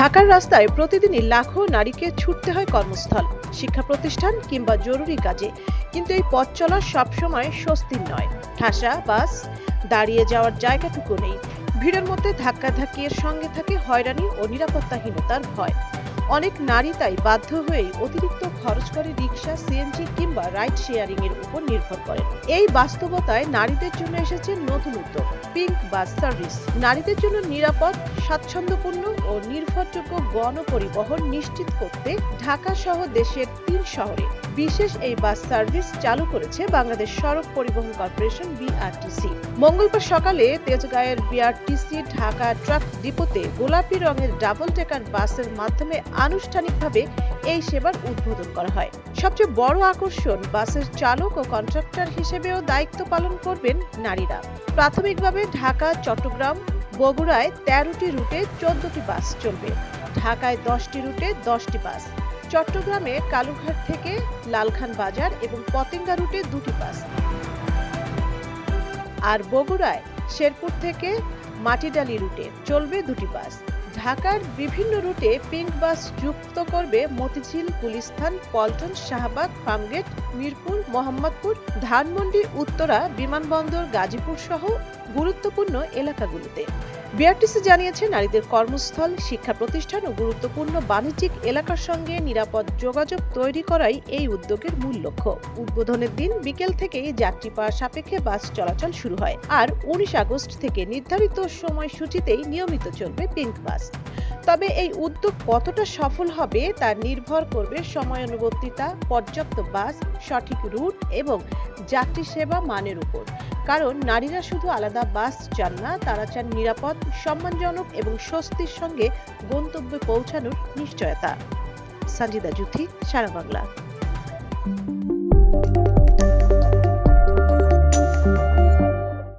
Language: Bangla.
ঢাকার রাস্তায় প্রতিদিনই লাখো নারীকে ছুটতে হয় কর্মস্থল, শিক্ষা প্রতিষ্ঠান কিংবা জরুরি কাজে। কিন্তু এই পথ চলা সবসময় স্বস্তির নয়। ঠাসা বাস, দাঁড়িয়ে যাওয়ার জায়গাটুকু নেই। ভিড়ের মধ্যে ধাক্কাধাক্কির সঙ্গে থাকে হয়রানি ও নিরাপত্তাহীনতার ভয়। অনেক নারী তাই বাধ্য হয়েই অতিরিক্ত খরচ করে রিক্সা, সিএনজি কিংবা রাইড শেয়ারিং এর উপর নির্ভর করেন। এই বাস্তবতায় নারীদের জন্য এসেছে নতুন উদ্যোগ, পিঙ্ক বাস সার্ভিস। নারীদের জন্য নিরাপদ, স্বাচ্ছন্দ্যপূর্ণ ও নির্ভরযোগ্য গণপরিবহন নিশ্চিত করতে ঢাকা সহ দেশের ৩ শহরে বিশেষ এই বাস সার্ভিস চালু করেছে বাংলাদেশ সড়ক পরিবহন কর্পোরেশন বিআরটিসি। মঙ্গলবার সকালে তেজগাঁয়ের বিআরটিসি ঢাকা ট্রাক ডিপোতে গোলাপি রঙের ডাবল ডেকার বাসের মাধ্যমে আনুষ্ঠানিকভাবে এই সেবার উদ্বোধন করা হয়। সবচেয়ে বড় আকর্ষণ, বাসের চালক ও কন্ট্রাক্টর হিসেবেও দায়িত্ব পালন করবেন নারীরা। প্রাথমিকভাবে ঢাকা, চট্টগ্রাম, বগুড়ায় ১৩টি রুটে ১৪টি বাস চলবে। ঢাকায় 10টি রুটে 10টি বাস, চট্টগ্রামে কালুঘাট থেকে লালখান বাজার এবং পতেঙ্গা রুটে 2টি বাস, আর বগুড়ায় শেরপুর থেকে মাটিডালি রুটে চলবে 2টি বাস। ঢাকার বিভিন্ন রুটে পিঙ্ক বাস যুক্ত করবে মতিঝিল, গুলিস্তান, পল্টন, শাহবাগ, ফার্মগেট, মিরপুর, মোহাম্মদপুর, ধানমন্ডি, উত্তরা, বিমানবন্দর, গাজীপুর সহ গুরুত্বপূর্ণ এলাকাগুলোতে। বিআরটিসি জানিয়েছে, নারীদের কর্মস্থল, শিক্ষা প্রতিষ্ঠান ও গুরুত্বপূর্ণ বাণিজ্যিক এলাকার সঙ্গে নিরাপদ যোগাযোগ তৈরি করাই এই উদ্যোগের মূল লক্ষ্য। উদ্বোধনের দিন বিকেল থেকেই যাত্রী পাওয়ার সাপেক্ষে বাস চলাচল শুরু হয়, আর 19 আগস্ট থেকে নির্ধারিত সময়সূচিতেই নিয়মিত চলবে পিঙ্ক বাস। তবে এই উদ্যোগ কতটা সফল হবে তা নির্ভর করবে সময়ানুবর্তিতা, পর্যাপ্ত বাস, সঠিক রুট এবং যাত্রী সেবা মানের উপর। কারণ নারীরা শুধু আলাদা বাস চান না, তারা চান নিরাপদ, সম্মানজনক এবং স্বস্তির সঙ্গে গন্তব্যে পৌঁছানোর নিশ্চয়তা। সঞ্জিদা জুথি, সারা বাংলা।